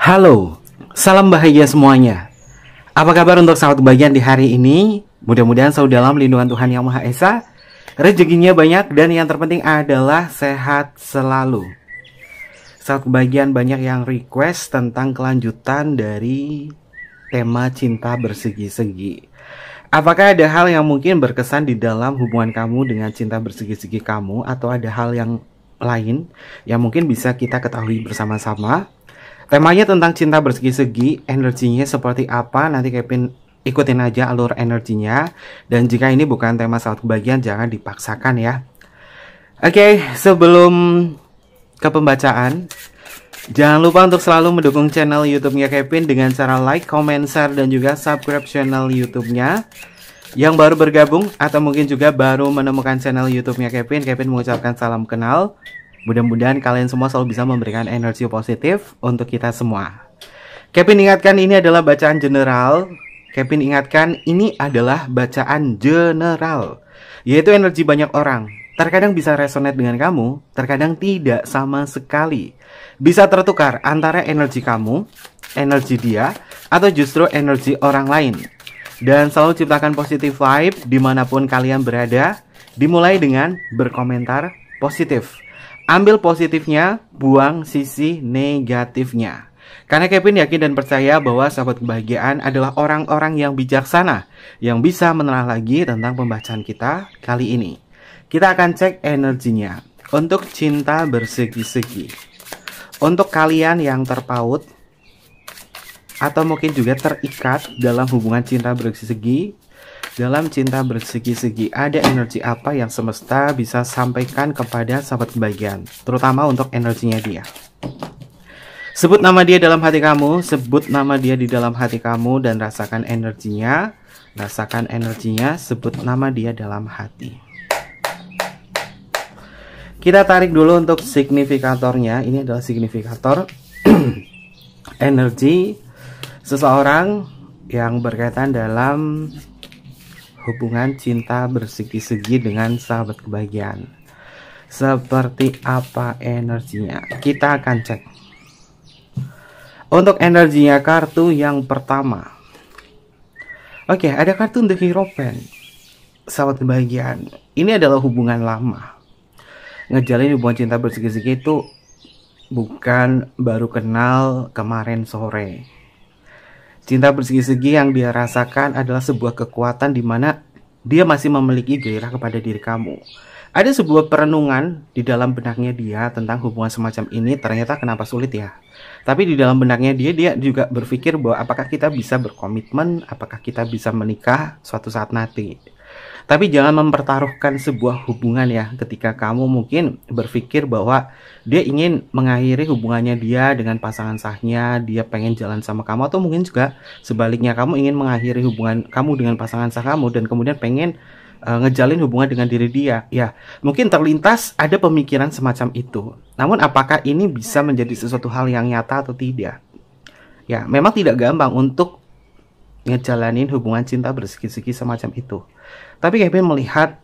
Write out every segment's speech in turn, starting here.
Halo, salam bahagia semuanya. Apa kabar untuk sahabat kebahagiaan di hari ini? Mudah-mudahan selalu dalam lindungan Tuhan Yang Maha Esa, rezekinya banyak, dan yang terpenting adalah sehat selalu. Sahabat kebahagiaan banyak yang request tentang kelanjutan dari tema cinta bersegi-segi. Apakah ada hal yang mungkin berkesan di dalam hubungan kamu dengan cinta bersegi-segi kamu, atau ada hal yang lain yang mungkin bisa kita ketahui bersama-sama? Temanya tentang cinta bersegi-segi, energinya seperti apa, nanti Kevin ikutin aja alur energinya. Dan jika ini bukan tema sahabat kebahagiaan, jangan dipaksakan ya. Oke, sebelum ke pembacaan, jangan lupa untuk selalu mendukung channel YouTube-nya Kevin dengan cara like, comment, share, dan juga subscribe channel YouTube-nya. Yang baru bergabung atau mungkin juga baru menemukan channel YouTube-nya Kevin mengucapkan salam kenal. Mudah-mudahan kalian semua selalu bisa memberikan energi positif untuk kita semua. Kevin ingatkan ini adalah bacaan general. Kevin ingatkan ini adalah bacaan general, yaitu energi banyak orang. Terkadang bisa resonate dengan kamu, terkadang tidak sama sekali. Bisa tertukar antara energi kamu, energi dia, atau justru energi orang lain. Dan selalu ciptakan positive vibe dimanapun kalian berada. Dimulai dengan berkomentar positif. Ambil positifnya, buang sisi negatifnya. Karena Kevin yakin dan percaya bahwa sahabat kebahagiaan adalah orang-orang yang bijaksana, yang bisa menelaah lagi tentang pembacaan kita kali ini. Kita akan cek energinya untuk cinta bersegi-segi. Untuk kalian yang terpaut atau mungkin juga terikat dalam hubungan cinta bersegi-segi, dalam cinta bersegi-segi ada energi apa yang semesta bisa sampaikan kepada sahabat kebahagiaan, terutama untuk energinya dia. Sebut nama dia dalam hati kamu, sebut nama dia di dalam hati kamu dan rasakan energinya, sebut nama dia dalam hati. Kita tarik dulu untuk signifikatornya. Ini adalah signifikator energi seseorang yang berkaitan dalam hubungan cinta bersegi-segi dengan sahabat kebahagiaan. Seperti apa energinya? Kita akan cek. Untuk energinya kartu yang pertama. Oke, ada kartu The Hierophant. Sahabat kebahagiaan. Ini adalah hubungan lama. Ngejalin hubungan cinta bersegi-segi itu bukan baru kenal kemarin sore. Cinta bersegi-segi yang dia rasakan adalah sebuah kekuatan di mana dia masih memiliki gairah kepada diri kamu. Ada sebuah perenungan di dalam benaknya dia tentang hubungan semacam ini. Ternyata kenapa sulit ya? Tapi di dalam benaknya dia juga berpikir bahwa apakah kita bisa berkomitmen, apakah kita bisa menikah suatu saat nanti. Tapi jangan mempertaruhkan sebuah hubungan ya, ketika kamu mungkin berpikir bahwa dia ingin mengakhiri hubungannya dia dengan pasangan sahnya, dia pengen jalan sama kamu, atau mungkin juga sebaliknya kamu ingin mengakhiri hubungan kamu dengan pasangan sah kamu dan kemudian pengen ngejalin hubungan dengan diri dia. Ya, mungkin terlintas ada pemikiran semacam itu. Namun apakah ini bisa menjadi sesuatu hal yang nyata atau tidak? Ya, memang tidak gampang untuk ngejalanin hubungan cinta bersegi-segi semacam itu. Tapi Kevin melihat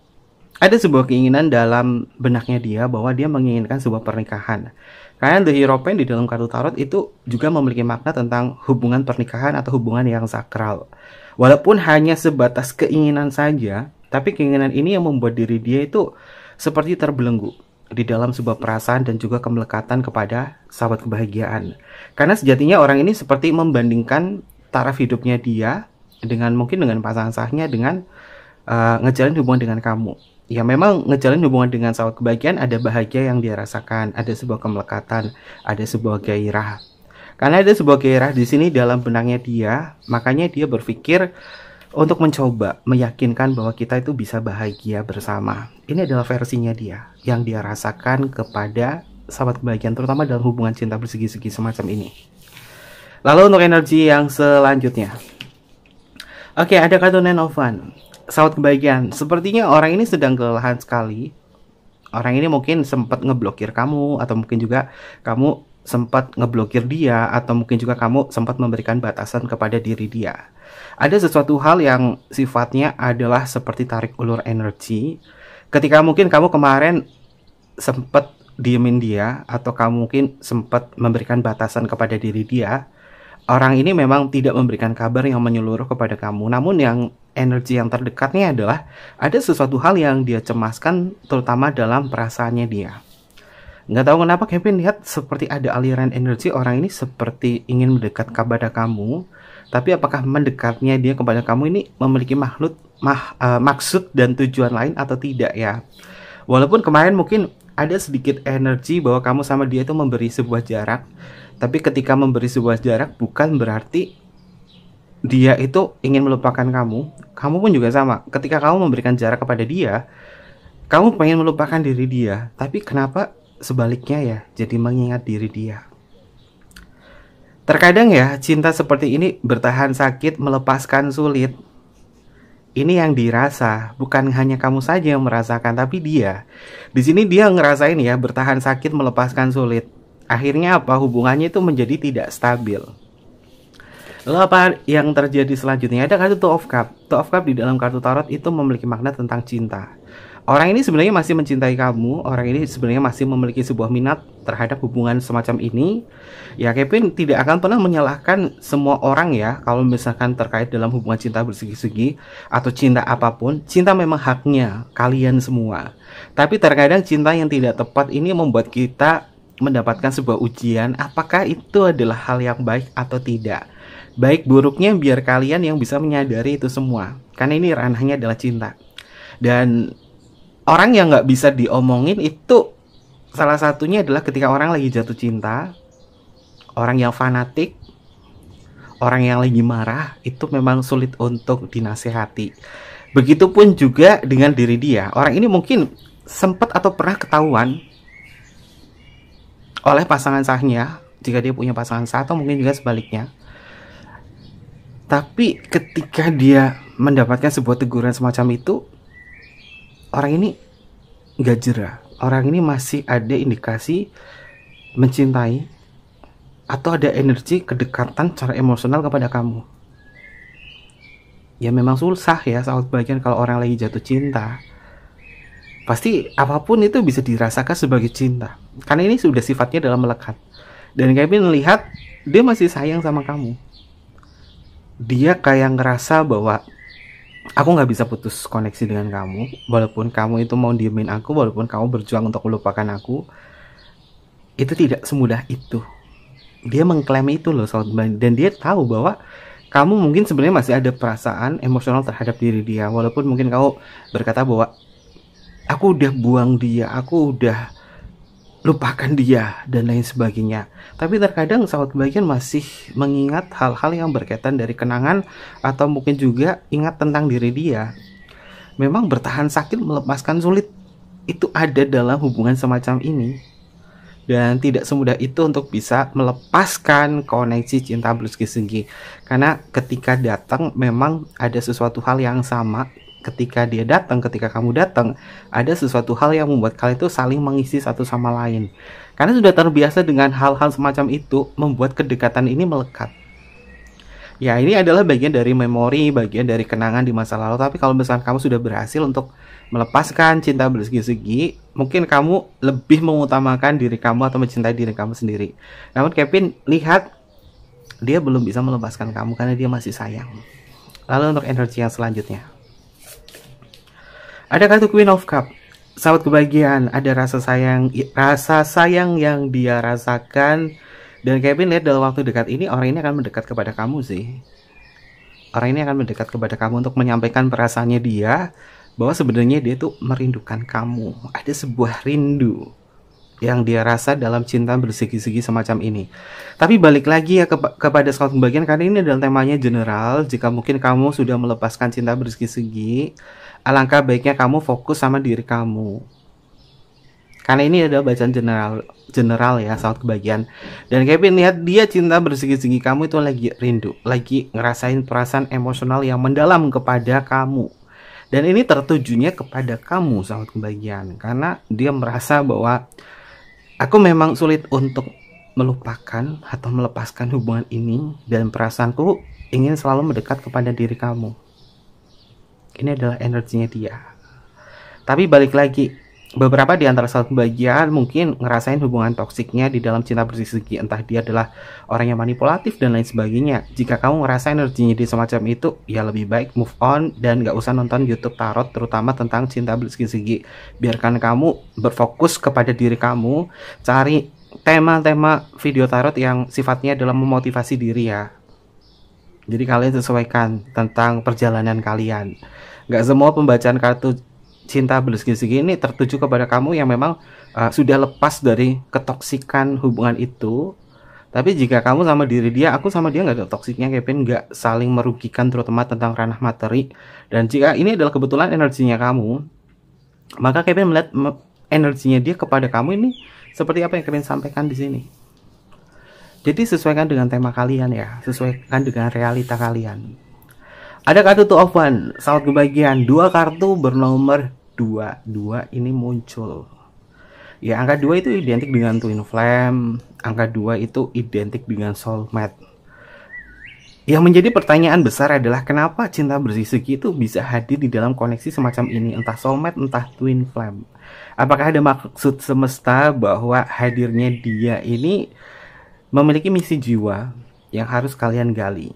ada sebuah keinginan dalam benaknya dia bahwa dia menginginkan sebuah pernikahan. Karena The Hierophant di dalam kartu tarot itu juga memiliki makna tentang hubungan pernikahan atau hubungan yang sakral. Walaupun hanya sebatas keinginan saja, tapi keinginan ini yang membuat diri dia itu seperti terbelenggu di dalam sebuah perasaan dan juga kemelekatan kepada sahabat kebahagiaan. Karena sejatinya orang ini seperti membandingkan taraf hidupnya dia dengan mungkin dengan pasangan sahnya dengan ngejalin hubungan dengan kamu. Ya memang ngejalin hubungan dengan sahabat kebahagiaan ada bahagia yang dia rasakan, ada sebuah kemelekatan, ada sebuah gairah. Karena ada sebuah gairah di sini dalam benaknya dia, makanya dia berpikir untuk mencoba meyakinkan bahwa kita itu bisa bahagia bersama. Ini adalah versinya dia yang dia rasakan kepada sahabat kebahagiaan, terutama dalam hubungan cinta bersegi-segi semacam ini. Lalu untuk energi yang selanjutnya. Oke, ada kartu Nine of Wands. Sahabat kebahagiaan, sepertinya orang ini sedang kelelahan sekali. Orang ini mungkin sempat ngeblokir kamu, atau mungkin juga kamu sempat ngeblokir dia, atau mungkin juga kamu sempat memberikan batasan kepada diri dia. Ada sesuatu hal yang sifatnya adalah seperti tarik ulur energi. Ketika mungkin kamu kemarin sempat diemin dia atau kamu mungkin sempat memberikan batasan kepada diri dia, orang ini memang tidak memberikan kabar yang menyeluruh kepada kamu. Namun yang energi yang terdekatnya adalah ada sesuatu hal yang dia cemaskan, terutama dalam perasaannya dia. Nggak tahu kenapa Kevin lihat seperti ada aliran energi orang ini seperti ingin mendekat kepada kamu. Tapi apakah mendekatnya dia kepada kamu ini memiliki maksud dan tujuan lain atau tidak ya? Walaupun kemarin mungkin ada sedikit energi bahwa kamu sama dia itu memberi sebuah jarak. Tapi ketika memberi sebuah jarak bukan berarti dia itu ingin melupakan kamu. Kamu pun juga sama. Ketika kamu memberikan jarak kepada dia, kamu pengen melupakan diri dia. Tapi kenapa sebaliknya ya, jadi mengingat diri dia? Terkadang ya, cinta seperti ini bertahan sakit, melepaskan sulit. Ini yang dirasa, bukan hanya kamu saja yang merasakan, tapi dia. Di sini dia ngerasain ya, bertahan sakit, melepaskan sulit. Akhirnya apa? Hubungannya itu menjadi tidak stabil. Lalu apa yang terjadi selanjutnya? Ada kartu Two of Cups. Two of Cups di dalam kartu tarot itu memiliki makna tentang cinta. Orang ini sebenarnya masih mencintai kamu. Orang ini sebenarnya masih memiliki sebuah minat terhadap hubungan semacam ini. Ya, Kevin tidak akan pernah menyalahkan semua orang ya, kalau misalkan terkait dalam hubungan cinta bersegi-segi atau cinta apapun. Cinta memang haknya kalian semua. Tapi terkadang cinta yang tidak tepat ini membuat kita mendapatkan sebuah ujian. Apakah itu adalah hal yang baik atau tidak? Baik buruknya biar kalian yang bisa menyadari itu semua. Karena ini ranahnya adalah cinta. Dan orang yang nggak bisa diomongin itu salah satunya adalah ketika orang lagi jatuh cinta, orang yang fanatik, orang yang lagi marah, itu memang sulit untuk dinasehati. Begitupun juga dengan diri dia. Orang ini mungkin sempat atau pernah ketahuan oleh pasangan sahnya, jika dia punya pasangan sah, atau mungkin juga sebaliknya. Tapi ketika dia mendapatkan sebuah teguran semacam itu, orang ini nggak jera. Orang ini masih ada indikasi mencintai atau ada energi kedekatan secara emosional kepada kamu. Ya memang susah ya saat bagian kalau orang lagi jatuh cinta. Pasti apapun itu bisa dirasakan sebagai cinta. Karena ini sudah sifatnya dalam melekat. Dan Kevin melihat dia masih sayang sama kamu. Dia kayak ngerasa bahwa aku nggak bisa putus koneksi dengan kamu, walaupun kamu itu mau diemin aku, walaupun kamu berjuang untuk melupakan aku, itu tidak semudah itu. Dia mengklaim itu loh, dan dia tahu bahwa kamu mungkin sebenarnya masih ada perasaan emosional terhadap diri dia, walaupun mungkin kamu berkata bahwa aku udah buang dia, aku udah lupakan dia dan lain sebagainya. Tapi terkadang sahabat kebahagiaan masih mengingat hal-hal yang berkaitan dari kenangan atau mungkin juga ingat tentang diri dia. Memang bertahan sakit, melepaskan sulit, itu ada dalam hubungan semacam ini. Dan tidak semudah itu untuk bisa melepaskan koneksi cinta bersegi-segi. Karena ketika datang memang ada sesuatu hal yang sama. Ketika dia datang, ketika kamu datang, ada sesuatu hal yang membuat kalian itu saling mengisi satu sama lain. Karena sudah terbiasa dengan hal-hal semacam itu, membuat kedekatan ini melekat. Ya, ini adalah bagian dari memori, bagian dari kenangan di masa lalu. Tapi kalau misalnya kamu sudah berhasil untuk melepaskan cinta bersegi-segi, mungkin kamu lebih mengutamakan diri kamu atau mencintai diri kamu sendiri. Namun Kevin lihat dia belum bisa melepaskan kamu karena dia masih sayang. Lalu untuk energi yang selanjutnya, ada kartu Queen of Cup. Sahabat kebahagiaan, ada rasa sayang yang dia rasakan. Dan Kevin lihat dalam waktu dekat ini orang ini akan mendekat kepada kamu sih. Orang ini akan mendekat kepada kamu untuk menyampaikan perasaannya dia, bahwa sebenarnya dia tuh merindukan kamu. Ada sebuah rindu yang dia rasa dalam cinta bersegi-segi semacam ini. Tapi balik lagi ya kepada sahabat kebahagiaan, karena ini adalah temanya general. Jika mungkin kamu sudah melepaskan cinta bersegi-segi, alangkah baiknya kamu fokus sama diri kamu. Karena ini adalah bacaan general ya sahabat kebahagiaan. Dan Kevin lihat dia cinta bersegi-segi kamu itu lagi rindu, lagi ngerasain perasaan emosional yang mendalam kepada kamu. Dan ini tertujunya kepada kamu sahabat kebahagiaan, karena dia merasa bahwa aku memang sulit untuk melupakan atau melepaskan hubungan ini, dan perasaanku ingin selalu mendekat kepada diri kamu. Ini adalah energinya dia. Tapi balik lagi, beberapa di antara sahabat kebahagiaan mungkin ngerasain hubungan toksiknya di dalam cinta bersih-segi, entah dia adalah orang yang manipulatif dan lain sebagainya. Jika kamu ngerasain energinya di semacam itu, ya lebih baik move on dan gak usah nonton YouTube tarot terutama tentang cinta bersih-segi. Biarkan kamu berfokus kepada diri kamu, cari tema-tema video tarot yang sifatnya adalah memotivasi diri ya. Jadi kalian sesuaikan tentang perjalanan kalian. Gak semua pembacaan kartu cinta bersih-segi ini tertuju kepada kamu yang memang sudah lepas dari ketoksikan hubungan itu. Tapi jika kamu sama diri dia, aku sama dia nggak ada toksiknya, Kevin, nggak saling merugikan terutama tentang ranah materi. Dan jika ini adalah kebetulan energinya kamu, maka Kevin melihat energinya dia kepada kamu ini seperti apa yang Kevin sampaikan di sini. Jadi sesuaikan dengan tema kalian ya, sesuaikan dengan realita kalian. Ada kartu Two of Wands, sahabat kebahagiaan, 2 kartu bernomor 2 ini muncul. Ya, angka 2 itu identik dengan twin flame, angka 2 itu identik dengan soulmate. Yang menjadi pertanyaan besar adalah kenapa cinta bersih-segi itu bisa hadir di dalam koneksi semacam ini, entah soulmate, entah twin flame. Apakah ada maksud semesta bahwa hadirnya dia ini memiliki misi jiwa yang harus kalian gali?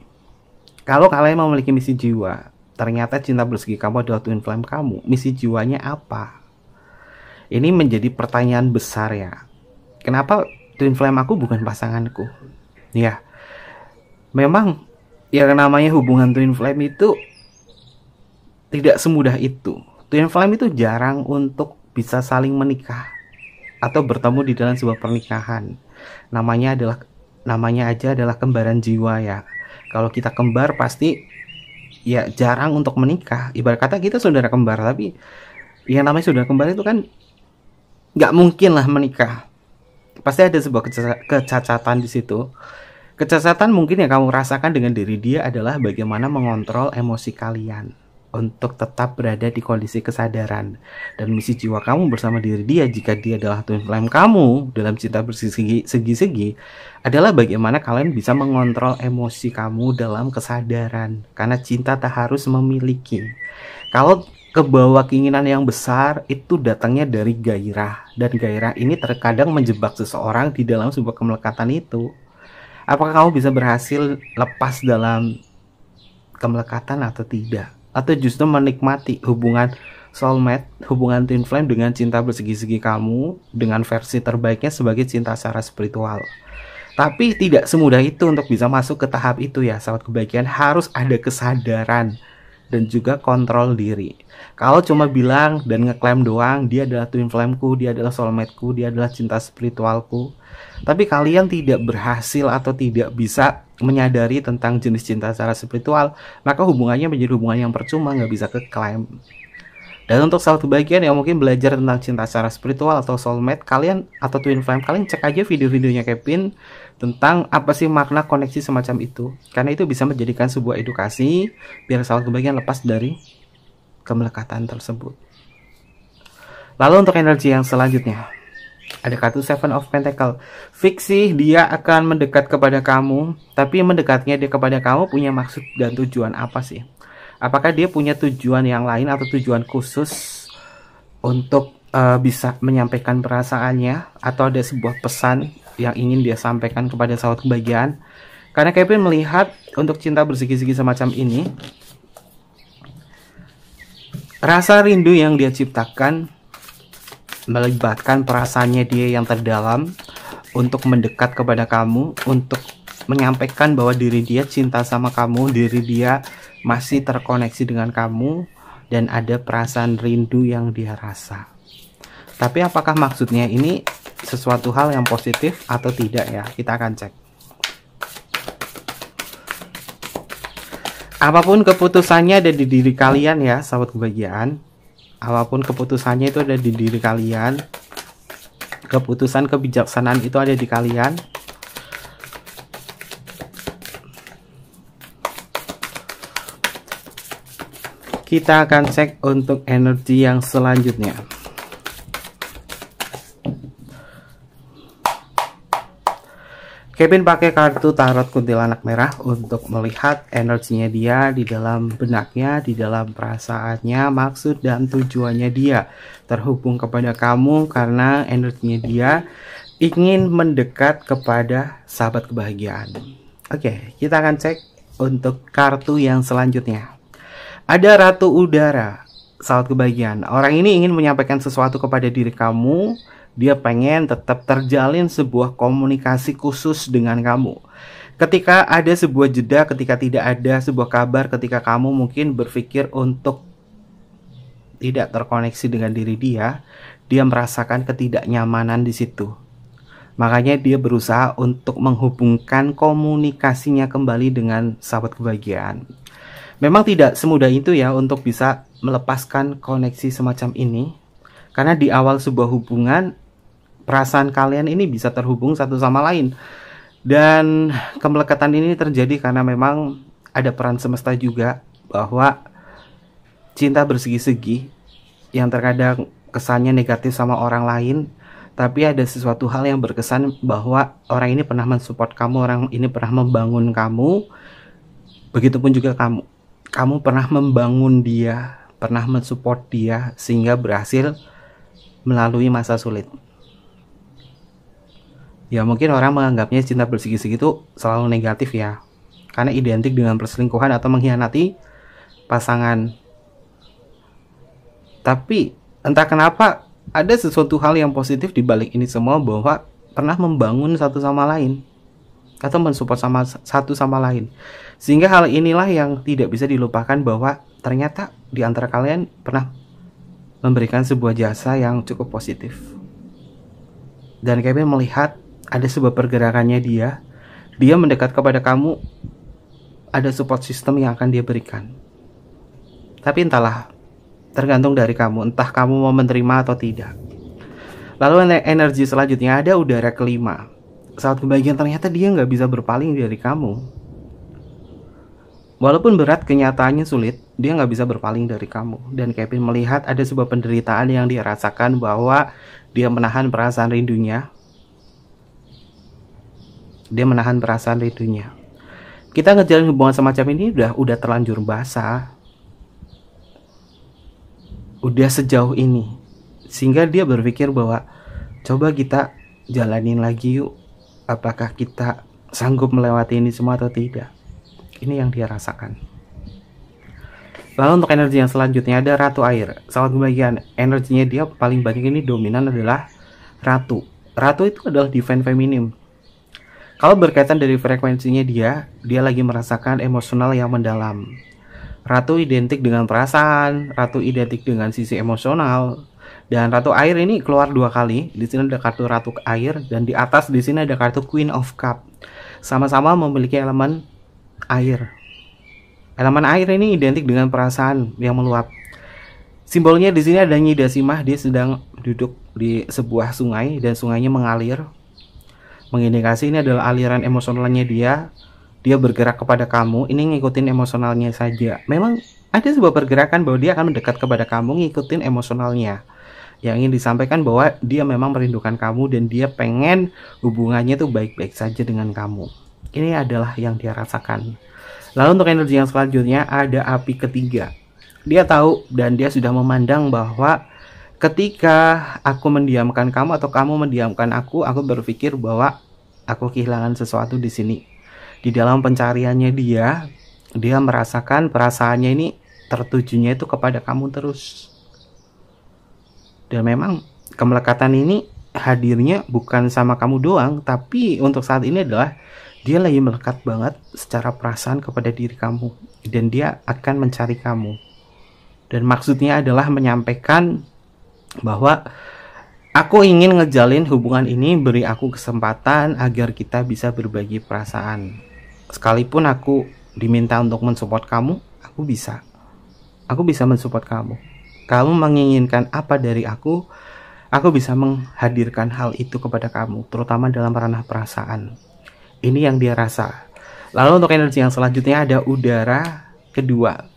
Kalau kalian memiliki misi jiwa, ternyata cinta bersegi kamu adalah twin flame kamu, misi jiwanya apa? Ini menjadi pertanyaan besar ya. Kenapa twin flame aku bukan pasanganku? Ya, memang yang namanya hubungan twin flame itu tidak semudah itu. Twin flame itu jarang untuk bisa saling menikah atau bertemu di dalam sebuah pernikahan. Namanya aja adalah kembaran jiwa ya. Kalau kita kembar pasti ya jarang untuk menikah. Ibarat kata kita saudara kembar, tapi yang namanya saudara kembar itu kan nggak mungkin lah menikah. Pasti ada sebuah kecacatan di situ. Kecacatan mungkin yang kamu rasakan dengan diri dia adalah bagaimana mengontrol emosi kalian untuk tetap berada di kondisi kesadaran. Dan misi jiwa kamu bersama diri dia, jika dia adalah twin flame kamu dalam cinta bersegi-segi, adalah bagaimana kalian bisa mengontrol emosi kamu dalam kesadaran. Karena cinta tak harus memiliki. Kalau kebawa keinginan yang besar, itu datangnya dari gairah. Dan gairah ini terkadang menjebak seseorang di dalam sebuah kemelekatan itu. Apakah kamu bisa berhasil lepas dalam kemelekatan atau tidak? Atau justru menikmati hubungan soulmate, hubungan twin flame dengan cinta bersegi-segi kamu dengan versi terbaiknya sebagai cinta secara spiritual. Tapi tidak semudah itu untuk bisa masuk ke tahap itu ya, sahabat kebahagiaan. Harus ada kesadaran dan juga kontrol diri. Kalau cuma bilang dan ngeklaim doang, dia adalah twin flameku, dia adalah soulmateku, dia adalah cinta spiritualku, tapi kalian tidak berhasil atau tidak bisa menyadari tentang jenis cinta secara spiritual, maka hubungannya menjadi hubungan yang percuma, nggak bisa keklaim. Dan untuk sahabat kebahagiaan yang mungkin belajar tentang cinta secara spiritual atau soulmate, kalian atau twin flame, kalian cek aja video-videonya Kevin tentang apa sih makna koneksi semacam itu. Karena itu bisa menjadikan sebuah edukasi biar sahabat kebahagiaan lepas dari kemelekatan tersebut. Lalu untuk energi yang selanjutnya, ada kartu Seven of Pentacles. Fiksi dia akan mendekat kepada kamu, tapi mendekatnya dia kepada kamu punya maksud dan tujuan apa sih? Apakah dia punya tujuan yang lain atau tujuan khusus untuk bisa menyampaikan perasaannya, atau ada sebuah pesan yang ingin dia sampaikan kepada sahabat kebahagiaan? Karena Kevin melihat untuk cinta bersegi-segi semacam ini, rasa rindu yang dia ciptakan melibatkan perasaannya dia yang terdalam untuk mendekat kepada kamu, untuk menyampaikan bahwa diri dia cinta sama kamu, diri dia masih terkoneksi dengan kamu, dan ada perasaan rindu yang dia rasa. Tapi apakah maksudnya ini sesuatu hal yang positif atau tidak ya? Kita akan cek. Apapun keputusannya ada di diri kalian ya, sahabat kebahagiaan. Apapun keputusannya itu ada di diri kalian. Keputusan kebijaksanaan itu ada di kalian. Kita akan cek untuk energi yang selanjutnya. Kevin pakai kartu tarot kuntilanak merah untuk melihat energinya dia di dalam benaknya, di dalam perasaannya, maksud dan tujuannya dia terhubung kepada kamu karena energinya dia ingin mendekat kepada sahabat kebahagiaan. Oke, kita akan cek untuk kartu yang selanjutnya. Ada Ratu Udara, sahabat kebahagiaan. Orang ini ingin menyampaikan sesuatu kepada diri kamu. Dia pengen tetap terjalin sebuah komunikasi khusus dengan kamu. Ketika ada sebuah jeda, ketika tidak ada sebuah kabar, ketika kamu mungkin berpikir untuk tidak terkoneksi dengan diri dia merasakan ketidaknyamanan di situ. Makanya dia berusaha untuk menghubungkan komunikasinya kembali dengan sahabat kebahagiaan. Memang tidak semudah itu ya untuk bisa melepaskan koneksi semacam ini. Karena di awal sebuah hubungan, perasaan kalian ini bisa terhubung satu sama lain. Dan kemelekatan ini terjadi karena memang ada peran semesta juga, bahwa cinta bersegi-segi yang terkadang kesannya negatif sama orang lain, tapi ada sesuatu hal yang berkesan bahwa orang ini pernah mensupport kamu, orang ini pernah membangun kamu. Begitupun juga kamu pernah membangun dia, pernah mensupport dia sehingga berhasil melalui masa sulit. Ya mungkin orang menganggapnya cinta bersegi-segi itu selalu negatif ya, karena identik dengan perselingkuhan atau mengkhianati pasangan. Tapi entah kenapa ada sesuatu hal yang positif di balik ini semua, bahwa pernah membangun satu sama lain atau mensupport satu sama lain. Sehingga hal inilah yang tidak bisa dilupakan, bahwa ternyata di antara kalian pernah memberikan sebuah jasa yang cukup positif. Dan Kevin melihat ada sebuah pergerakannya dia mendekat kepada kamu, ada support system yang akan dia berikan. Tapi entahlah, tergantung dari kamu, entah kamu mau menerima atau tidak. Lalu energi selanjutnya ada Udara kelima, saat kebahagiaan. Ternyata dia nggak bisa berpaling dari kamu. Walaupun berat, kenyataannya sulit, dia nggak bisa berpaling dari kamu. Dan Kevin melihat ada sebuah penderitaan yang dia rasakan, bahwa dia menahan perasaan rindunya. Kita ngejalin hubungan semacam ini udah terlanjur basah, udah sejauh ini, sehingga dia berpikir bahwa coba kita jalanin lagi yuk. Apakah kita sanggup melewati ini semua atau tidak? Ini yang dia rasakan. Lalu untuk energi yang selanjutnya ada Ratu Air, sahabat kebahagiaan. Energinya dia paling banyak ini dominan adalah Ratu. Ratu itu adalah divine feminim. Kalau berkaitan dari frekuensinya dia lagi merasakan emosional yang mendalam. Ratu identik dengan perasaan, Ratu identik dengan sisi emosional. Dan Ratu Air ini keluar dua kali. Di sini ada kartu Ratu Air, dan di atas di sini ada kartu Queen of Cup. Sama-sama memiliki elemen air. Elemen air ini identik dengan perasaan yang meluap. Simbolnya di sini ada Nyi Dasimah, dia sedang duduk di sebuah sungai dan sungainya mengalir. Mengindikasi ini adalah aliran emosionalnya dia bergerak kepada kamu, ini ngikutin emosionalnya saja. Memang ada sebuah pergerakan bahwa dia akan mendekat kepada kamu, ngikutin emosionalnya. Yang ingin disampaikan bahwa dia memang merindukan kamu dan dia pengen hubungannya tuh baik-baik saja dengan kamu. Ini adalah yang dia rasakan. Lalu untuk energi yang selanjutnya ada Api ketiga. Dia tahu dan dia sudah memandang bahwa ketika aku mendiamkan kamu atau kamu mendiamkan aku berpikir bahwa aku kehilangan sesuatu di sini. Di dalam pencariannya dia merasakan perasaannya ini tertujunya itu kepada kamu terus. Dan memang kemelekatan ini hadirnya bukan sama kamu doang, tapi untuk saat ini adalah dia lagi melekat banget secara perasaan kepada diri kamu. Dan dia akan mencari kamu. Dan maksudnya adalah menyampaikan bahwa aku ingin ngejalin hubungan ini, beri aku kesempatan agar kita bisa berbagi perasaan. Sekalipun aku diminta untuk mensupport kamu, aku bisa mensupport kamu. Kamu menginginkan apa dari aku bisa menghadirkan hal itu kepada kamu, terutama dalam ranah perasaan. Ini yang dia rasa. Lalu untuk energi yang selanjutnya ada Udara kedua.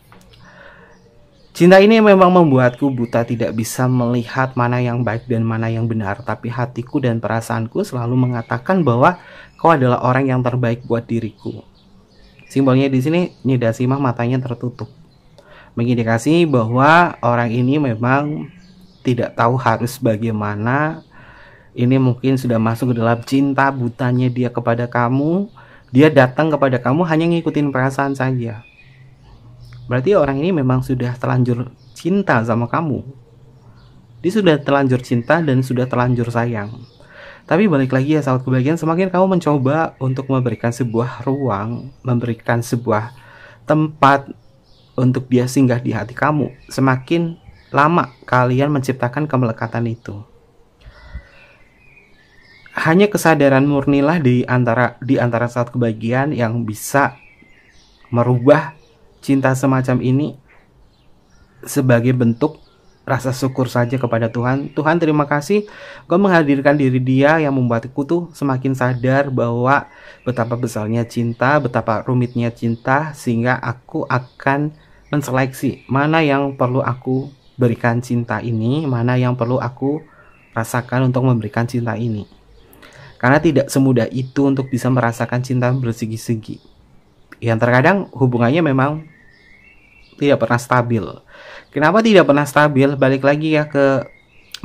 Cinta ini memang membuatku buta, tidak bisa melihat mana yang baik dan mana yang benar. Tapi hatiku dan perasaanku selalu mengatakan bahwa kau adalah orang yang terbaik buat diriku. Simbolnya di sini Nyi Dasimah matanya tertutup, mengindikasi bahwa orang ini memang tidak tahu harus bagaimana. Ini mungkin sudah masuk ke dalam cinta butanya dia kepada kamu. Dia datang kepada kamu hanya ngikutin perasaan saja. Berarti orang ini memang sudah terlanjur cinta sama kamu. Dia sudah terlanjur cinta dan sudah terlanjur sayang. Tapi balik lagi ya sahabat kebahagiaan, semakin kamu mencoba untuk memberikan sebuah ruang, memberikan sebuah tempat untuk dia singgah di hati kamu, semakin lama kalian menciptakan kemelekatan itu. Hanya kesadaran murnilah di antara sahabat kebahagiaan yang bisa merubah cinta semacam ini sebagai bentuk rasa syukur saja kepada Tuhan. Tuhan, terima kasih Kau menghadirkan diri dia yang membuatku tuh semakin sadar bahwa betapa besarnya cinta, betapa rumitnya cinta, sehingga aku akan menseleksi mana yang perlu aku berikan cinta ini, mana yang perlu aku rasakan untuk memberikan cinta ini. Karena tidak semudah itu untuk bisa merasakan cinta bersegi-segi. Yang terkadang hubungannya memang tidak pernah stabil. Kenapa tidak pernah stabil? Balik lagi ya ke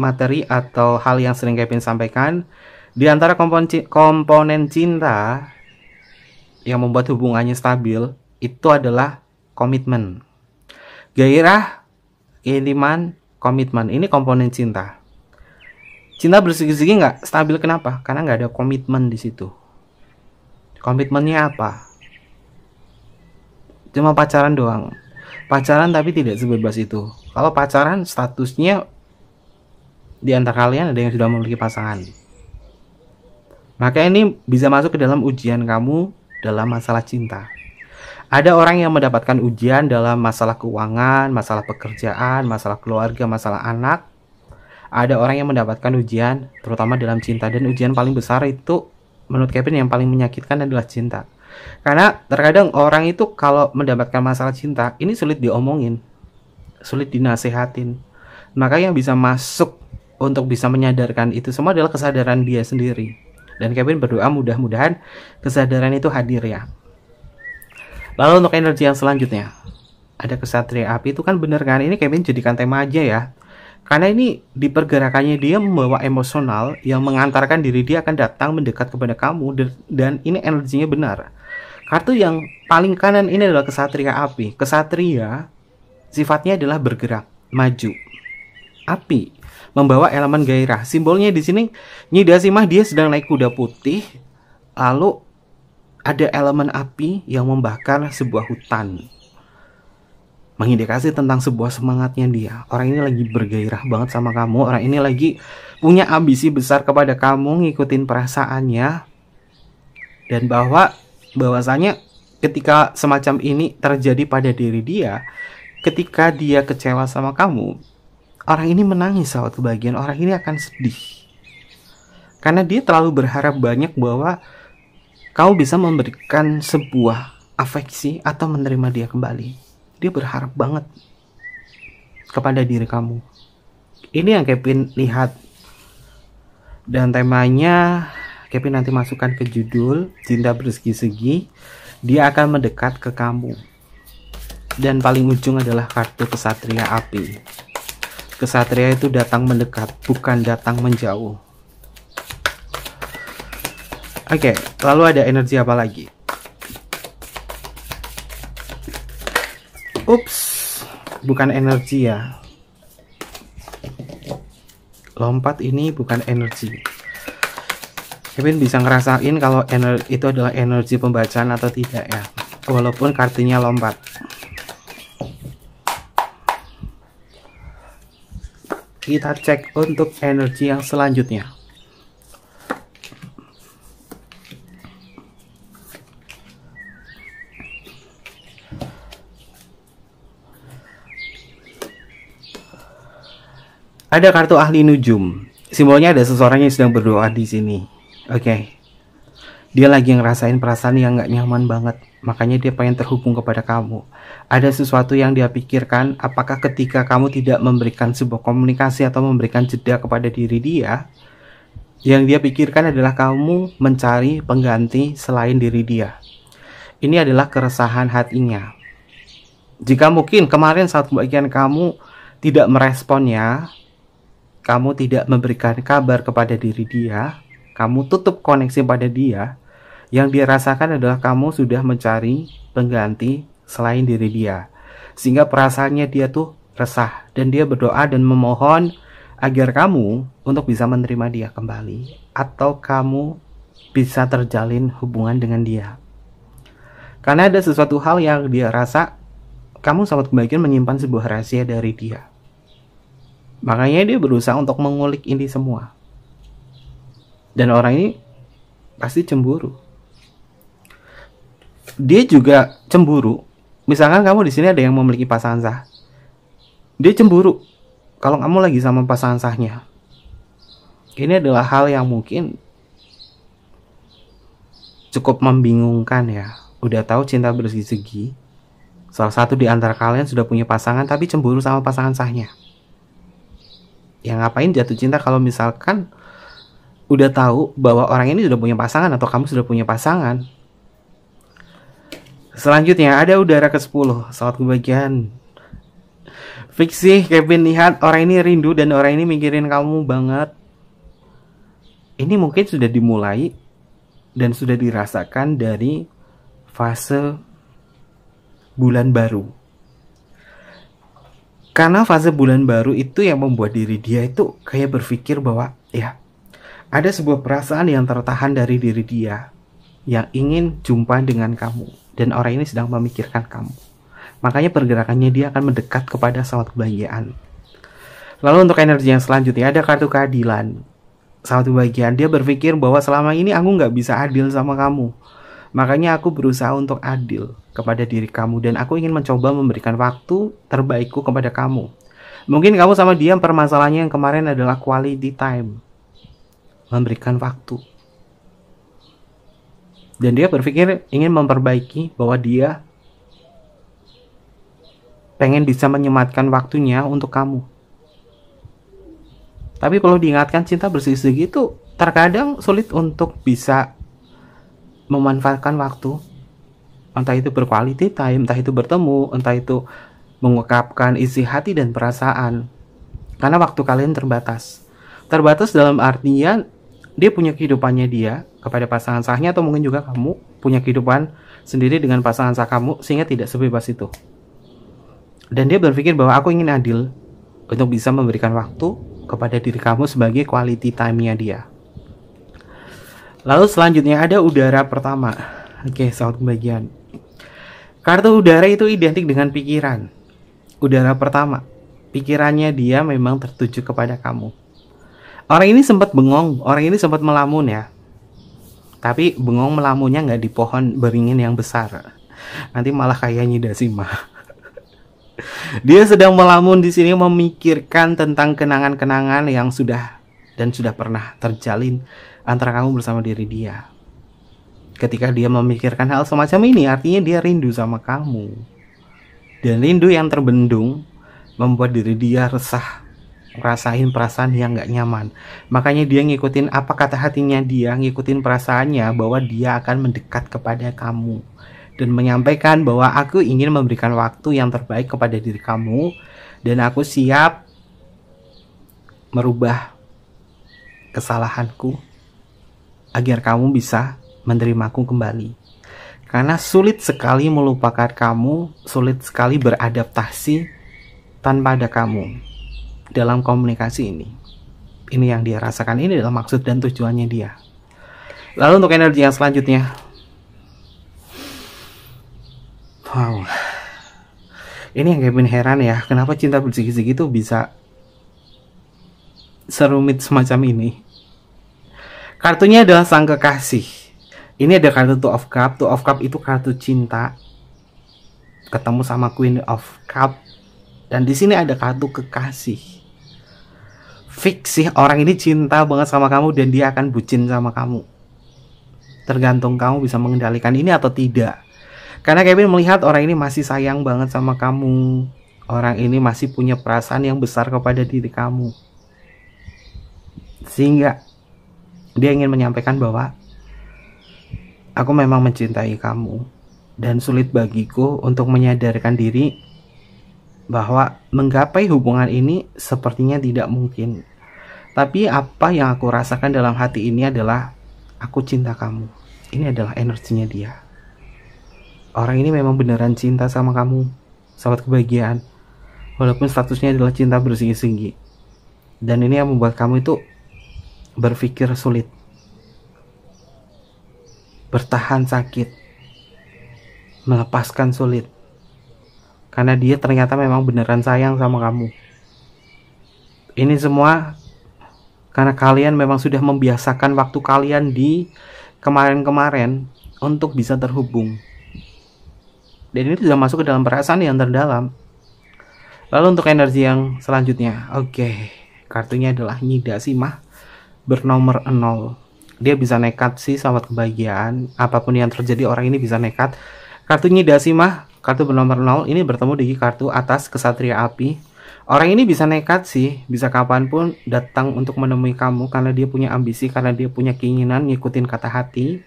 materi atau hal yang sering Kevin sampaikan. Di antara komponen cinta yang membuat hubungannya stabil itu adalah komitmen. Gairah, keintiman, komitmen. Ini komponen cinta. Cinta bersegi-segi nggak stabil, kenapa? Karena nggak ada komitmen di situ. Komitmennya apa? Cuma pacaran doang. Pacaran tapi tidak sebebas itu. Kalau pacaran statusnya di antara kalian ada yang sudah memiliki pasangan. Maka ini bisa masuk ke dalam ujian kamu dalam masalah cinta. Ada orang yang mendapatkan ujian dalam masalah keuangan, masalah pekerjaan, masalah keluarga, masalah anak. Ada orang yang mendapatkan ujian terutama dalam cinta. Dan ujian paling besar itu menurut Kevin yang paling menyakitkan adalah cinta. Karena terkadang orang itu kalau mendapatkan masalah cinta ini sulit diomongin, sulit dinasehatin. Maka yang bisa masuk untuk bisa menyadarkan itu semua adalah kesadaran dia sendiri. Dan Kevin berdoa mudah-mudahan kesadaran itu hadir ya. Lalu untuk energi yang selanjutnya, ada kesatria api. Itu kan bener kan, ini Kevin jadikan tema aja ya. Karena ini di pergerakannya dia membawa emosional yang mengantarkan diri dia akan datang mendekat kepada kamu. Dan ini energinya benar. Kartu yang paling kanan ini adalah kesatria api. Kesatria sifatnya adalah bergerak, maju. Api membawa elemen gairah. Simbolnya di sini Nyi Dasimah dia sedang naik kuda putih. Lalu ada elemen api yang membakar sebuah hutan. Mengindikasi tentang sebuah semangatnya dia. Orang ini lagi bergairah banget sama kamu. Orang ini lagi punya ambisi besar kepada kamu, ngikutin perasaannya. Dan bahwasanya ketika semacam ini terjadi pada diri dia, ketika dia kecewa sama kamu, orang ini menangis saat kebahagiaan. Orang ini akan sedih. Karena dia terlalu berharap banyak bahwa kau bisa memberikan sebuah afeksi atau menerima dia kembali. Dia berharap banget kepada diri kamu. Ini yang Kevin lihat. Dan temanya Kevin nanti masukkan ke judul Cinta Bersegi-segi. Dia akan mendekat ke kamu. Dan paling ujung adalah kartu kesatria api. Kesatria itu datang mendekat, bukan datang menjauh. Oke, lalu ada energi apa lagi? Ups, bukan energi ya. Lompat ini bukan energi. Kevin bisa ngerasain kalau itu adalah energi pembacaan atau tidak ya. Walaupun kartunya lompat. Kita cek untuk energi yang selanjutnya. Ada kartu ahli nujum. Simbolnya ada seseorang yang sedang berdoa di sini. Oke. Dia lagi ngerasain perasaan yang nggak nyaman banget. Makanya dia pengen terhubung kepada kamu. Ada sesuatu yang dia pikirkan, apakah ketika kamu tidak memberikan sebuah komunikasi atau memberikan jeda kepada diri dia, yang dia pikirkan adalah kamu mencari pengganti selain diri dia. Ini adalah keresahan hatinya. Jika mungkin kemarin saat kebahagiaan kamu tidak meresponnya, kamu tidak memberikan kabar kepada diri dia, kamu tutup koneksi pada dia, yang dia rasakan adalah kamu sudah mencari pengganti selain diri dia. Sehingga perasaannya dia tuh resah, dan dia berdoa dan memohon agar kamu untuk bisa menerima dia kembali, atau kamu bisa terjalin hubungan dengan dia. Karena ada sesuatu hal yang dia rasa kamu sangat kebahagiaan menyimpan sebuah rahasia dari dia. Makanya dia berusaha untuk mengulik ini semua. Dan orang ini pasti cemburu. Dia juga cemburu. Misalkan kamu di sini ada yang memiliki pasangan sah, dia cemburu kalau kamu lagi sama pasangan sahnya. Ini adalah hal yang mungkin cukup membingungkan ya. Udah tahu cinta bersegi-segi, salah satu di antara kalian sudah punya pasangan tapi cemburu sama pasangan sahnya. Ya ngapain jatuh cinta kalau misalkan udah tahu bahwa orang ini sudah punya pasangan atau kamu sudah punya pasangan. Selanjutnya ada udara ke-10, saat kebahagiaan. Fiksi Kevin lihat orang ini rindu dan orang ini mikirin kamu banget. Ini mungkin sudah dimulai dan sudah dirasakan dari fase bulan baru. Karena fase bulan baru itu yang membuat diri dia itu kayak berpikir bahwa ya, ada sebuah perasaan yang tertahan dari diri dia yang ingin jumpa dengan kamu. Dan orang ini sedang memikirkan kamu. Makanya pergerakannya dia akan mendekat kepada saat kebahagiaan. Lalu untuk energi yang selanjutnya ada kartu keadilan. Saat kebahagiaan dia berpikir bahwa selama ini aku gak bisa adil sama kamu. Makanya aku berusaha untuk adil kepada diri kamu. Dan aku ingin mencoba memberikan waktu terbaikku kepada kamu. Mungkin kamu sama dia permasalahannya yang kemarin adalah quality time. Memberikan waktu. Dan dia berpikir ingin memperbaiki bahwa dia pengen bisa menyematkan waktunya untuk kamu. Tapi perlu diingatkan, cinta bersegi-segi itu terkadang sulit untuk bisa memanfaatkan waktu. Entah itu berquality time, entah itu bertemu, entah itu mengungkapkan isi hati dan perasaan. Karena waktu kalian terbatas. Terbatas dalam artian dia punya kehidupannya dia kepada pasangan sahnya, atau mungkin juga kamu punya kehidupan sendiri dengan pasangan sah kamu, sehingga tidak sebebas itu. Dan dia berpikir bahwa aku ingin adil untuk bisa memberikan waktu kepada diri kamu sebagai quality time-nya dia. Lalu selanjutnya ada udara pertama. Oke, sahabat kebahagiaan. Kartu udara itu identik dengan pikiran. Udara pertama, pikirannya dia memang tertuju kepada kamu. Orang ini sempat bengong, orang ini sempat melamun ya. Tapi bengong melamunnya nggak di pohon beringin yang besar. Nanti malah kayak Nyidasima. Dia sedang melamun di sini memikirkan tentang kenangan-kenangan yang sudah pernah terjalin antara kamu bersama diri dia. Ketika dia memikirkan hal semacam ini, artinya dia rindu sama kamu. Dan rindu yang terbendung membuat diri dia resah, rasain perasaan yang gak nyaman. Makanya dia ngikutin apa kata hatinya dia, ngikutin perasaannya bahwa dia akan mendekat kepada kamu dan menyampaikan bahwa aku ingin memberikan waktu yang terbaik kepada diri kamu, dan aku siap merubah kesalahanku agar kamu bisa menerimaku kembali. Karena sulit sekali melupakan kamu, sulit sekali beradaptasi tanpa ada kamu dalam komunikasi ini. Ini yang dia rasakan, ini adalah maksud dan tujuannya dia. Lalu untuk energi yang selanjutnya, wow, ini yang Kevin heran ya, kenapa cinta bersegi-segi itu bisa serumit semacam ini. Kartunya adalah sang kekasih. Ini ada kartu Two of Cup. Two of Cup itu kartu cinta ketemu sama Queen of Cup, dan di sini ada kartu kekasih. Fix sih, orang ini cinta banget sama kamu dan dia akan bucin sama kamu. Tergantung kamu bisa mengendalikan ini atau tidak. Karena Kevin melihat orang ini masih sayang banget sama kamu. Orang ini masih punya perasaan yang besar kepada diri kamu. Sehingga dia ingin menyampaikan bahwa aku memang mencintai kamu. Dan sulit bagiku untuk menyadarkan diri bahwa menggapai hubungan ini sepertinya tidak mungkin. Tapi apa yang aku rasakan dalam hati ini adalah aku cinta kamu. Ini adalah energinya dia. Orang ini memang beneran cinta sama kamu, sahabat kebahagiaan. Walaupun statusnya adalah cinta bersegi-segi. Dan ini yang membuat kamu itu berpikir sulit, bertahan sakit, melepaskan sulit. Karena dia ternyata memang beneran sayang sama kamu. Ini semua karena kalian memang sudah membiasakan waktu kalian di kemarin-kemarin untuk bisa terhubung. Dan ini sudah masuk ke dalam perasaan yang terdalam. Lalu untuk energi yang selanjutnya, oke, kartunya adalah Nidashima bernomor 0. Dia bisa nekat sih, sahabat kebahagiaan. Apapun yang terjadi, orang ini bisa nekat. Kartu Nidashima, kartu bernomor 0, ini bertemu dengan kartu atas Kesatria Api. Orang ini bisa nekat sih, bisa kapanpun datang untuk menemui kamu karena dia punya ambisi, karena dia punya keinginan ngikutin kata hati.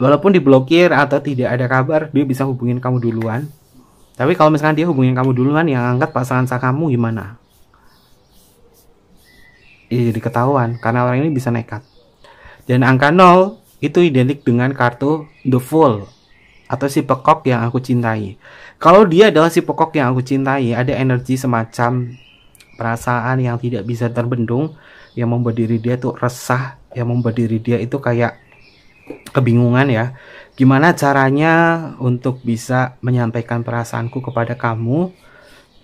Walaupun diblokir atau tidak ada kabar, dia bisa hubungin kamu duluan. Tapi kalau misalkan dia hubungin kamu duluan, yang angkat pasangan sah kamu gimana? Jadi ketahuan, karena orang ini bisa nekat. Dan angka 0 itu identik dengan kartu The Fool atau si pekok yang aku cintai. Kalau dia adalah si pekok yang aku cintai, ada energi semacam perasaan yang tidak bisa terbendung, yang membuat diri dia tuh resah, yang membuat diri dia itu kayak kebingungan ya. Gimana caranya untuk bisa menyampaikan perasaanku kepada kamu,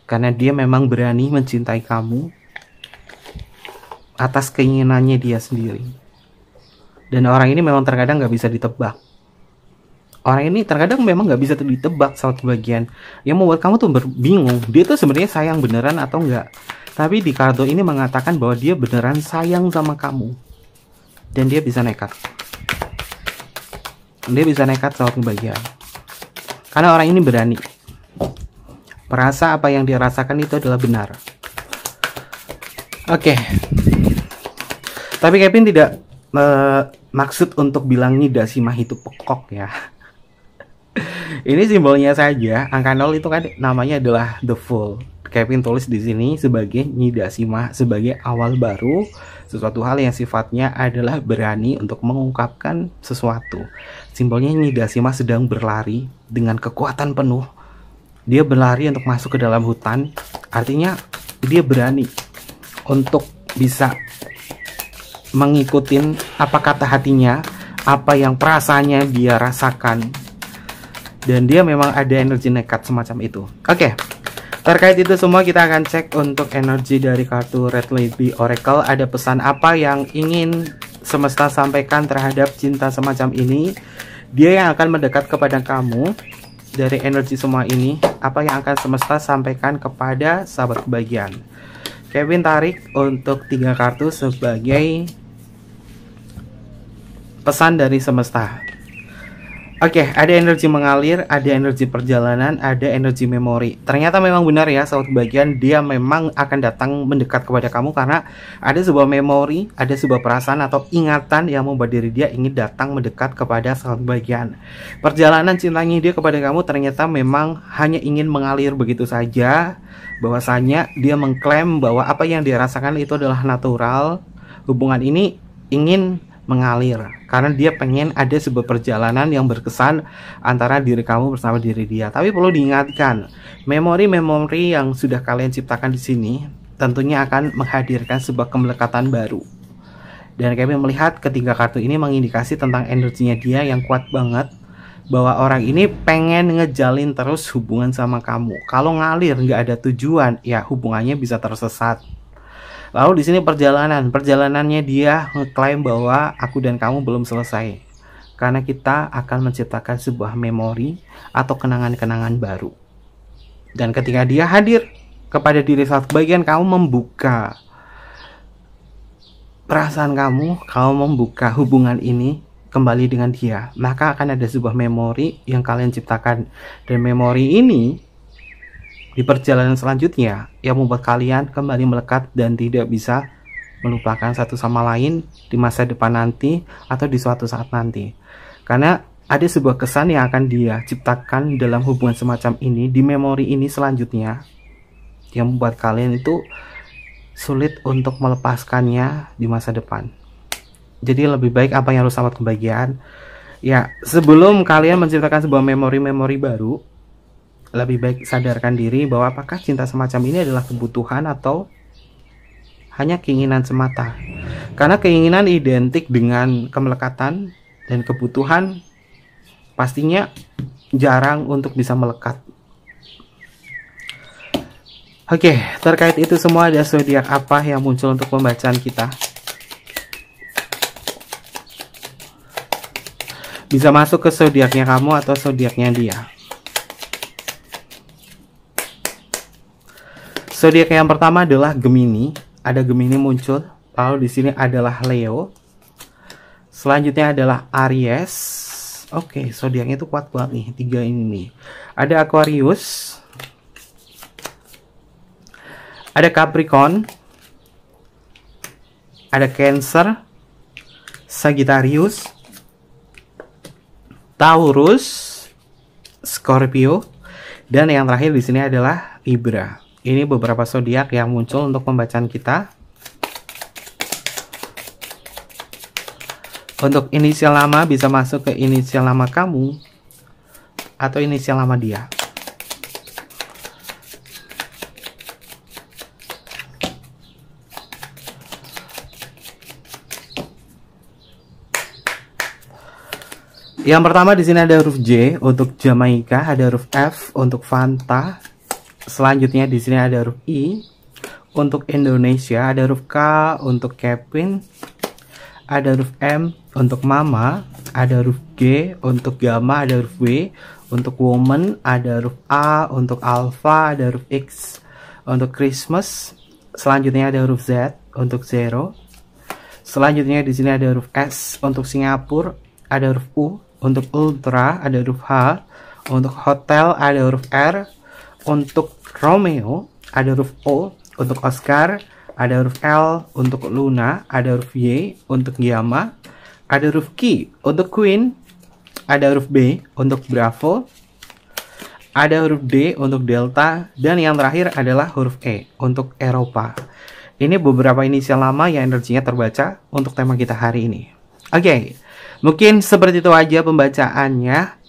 karena dia memang berani mencintai kamu atas keinginannya dia sendiri. Dan orang ini memang terkadang gak bisa ditebak. Orang ini terkadang memang gak bisa ditebak saat bagian yang membuat kamu tuh bingung. Dia tuh sebenarnya sayang beneran atau enggak. Tapi di kartu ini mengatakan bahwa dia beneran sayang sama kamu. Dan dia bisa nekat. Dia bisa nekat saat bagian. Karena orang ini berani. Merasa apa yang dia rasakan itu adalah benar. Oke. Tapi Kevin tidak maksud untuk bilang Nidashima itu pekok ya. Ini simbolnya saja. Angka 0 itu kan namanya adalah The Fool. Kevin tulis di sini sebagai Nidashima, sebagai awal baru, sesuatu hal yang sifatnya adalah berani untuk mengungkapkan sesuatu. Simbolnya Nidashima sedang berlari dengan kekuatan penuh. Dia berlari untuk masuk ke dalam hutan. Artinya dia berani untuk bisa mengikutin apa kata hatinya, apa yang perasaannya dia rasakan. Dan dia memang ada energi nekat semacam itu. Oke. Terkait itu semua kita akan cek untuk energi dari kartu Red Lady Oracle. Ada pesan apa yang ingin semesta sampaikan terhadap cinta semacam ini? Dia yang akan mendekat kepada kamu dari energi semua ini. Apa yang akan semesta sampaikan kepada sahabat kebahagiaan? Kevin tarik untuk 3 kartu sebagai pesan dari semesta. Oke, ada energi mengalir, ada energi perjalanan, ada energi memori. Ternyata memang benar ya, sahabat kebahagiaan, dia memang akan datang mendekat kepada kamu karena ada sebuah memori, ada sebuah perasaan atau ingatan yang membuat diri dia ingin datang mendekat kepada sahabat kebahagiaan. Perjalanan cintanya dia kepada kamu ternyata memang hanya ingin mengalir begitu saja. Bahwasanya dia mengklaim bahwa apa yang dia rasakan itu adalah natural. Hubungan ini ingin mengalir karena dia pengen ada sebuah perjalanan yang berkesan antara diri kamu bersama diri dia. Tapi perlu diingatkan, memori-memori yang sudah kalian ciptakan di sini tentunya akan menghadirkan sebuah kemelekatan baru. Dan kami melihat ketiga kartu ini mengindikasi tentang energinya dia yang kuat banget, bahwa orang ini pengen ngejalin terus hubungan sama kamu. Kalau ngalir nggak ada tujuan, ya hubungannya bisa tersesat. Lalu di sini perjalanannya dia ngeklaim bahwa aku dan kamu belum selesai. Karena kita akan menciptakan sebuah memori atau kenangan-kenangan baru. Dan ketika dia hadir kepada diri saat bagian kamu membuka perasaan kamu membuka hubungan ini, kembali dengan dia, maka akan ada sebuah memori yang kalian ciptakan, dan memori ini di perjalanan selanjutnya yang membuat kalian kembali melekat dan tidak bisa melupakan satu sama lain di masa depan nanti atau di suatu saat nanti. Karena ada sebuah kesan yang akan dia ciptakan dalam hubungan semacam ini di memori ini selanjutnya yang membuat kalian itu sulit untuk melepaskannya di masa depan. Jadi lebih baik apa yang harus sahabat kebahagiaan, ya sebelum kalian menciptakan sebuah memori-memori baru, lebih baik sadarkan diri bahwa apakah cinta semacam ini adalah kebutuhan atau hanya keinginan semata. Karena keinginan identik dengan kemelekatan, dan kebutuhan pastinya jarang untuk bisa melekat. Oke, terkait itu semua ada zodiak apa yang muncul untuk pembacaan kita? Bisa masuk ke zodiaknya kamu atau zodiaknya dia. Zodiak yang pertama adalah Gemini. Ada Gemini muncul. Lalu di sini adalah Leo. Selanjutnya adalah Aries. Oke, zodiaknya itu kuat banget nih, 3 ini nih. Ada Aquarius. Ada Capricorn. Ada Cancer. Sagittarius. Taurus, Scorpio, dan yang terakhir di sini adalah Libra. Ini beberapa zodiak yang muncul untuk pembacaan kita. Untuk inisial nama bisa masuk ke inisial nama kamu atau inisial nama dia. Yang pertama di sini ada huruf J untuk Jamaika, ada huruf F untuk Fanta. Selanjutnya di sini ada huruf I untuk Indonesia, ada huruf K untuk Kevin, ada huruf M untuk Mama, ada huruf G untuk Gamma, ada huruf W untuk Woman, ada huruf A untuk Alpha, ada huruf X untuk Christmas. Selanjutnya ada huruf Z untuk Zero. Selanjutnya di sini ada huruf S untuk Singapura, ada huruf U untuk Ultra, ada huruf H untuk Hotel, ada huruf R untuk Romeo, ada huruf O untuk Oscar, ada huruf L untuk Luna, ada huruf Y untuk Yama, ada huruf Q untuk Queen, ada huruf B untuk Bravo, ada huruf D untuk Delta, dan yang terakhir adalah huruf E untuk Eropa. Ini beberapa inisial nama yang energinya terbaca untuk tema kita hari ini. Oke, mungkin seperti itu aja pembacaannya.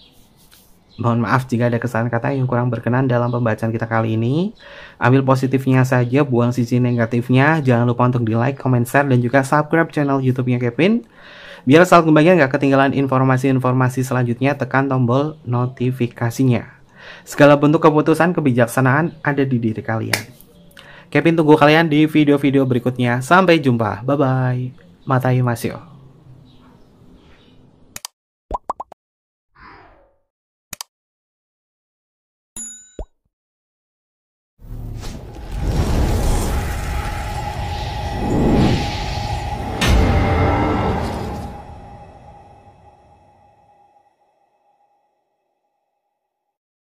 Mohon maaf jika ada kesalahan kata yang kurang berkenan dalam pembacaan kita kali ini. Ambil positifnya saja, buang sisi negatifnya. Jangan lupa untuk di like, comment, share, dan juga subscribe channel YouTube-nya Kevin. Biar sahabat kebahagiaan gak ketinggalan informasi-informasi selanjutnya, tekan tombol notifikasinya. Segala bentuk keputusan kebijaksanaan ada di diri kalian. Kevin tunggu kalian di video-video berikutnya. Sampai jumpa. Bye-bye. Matayu Masyo.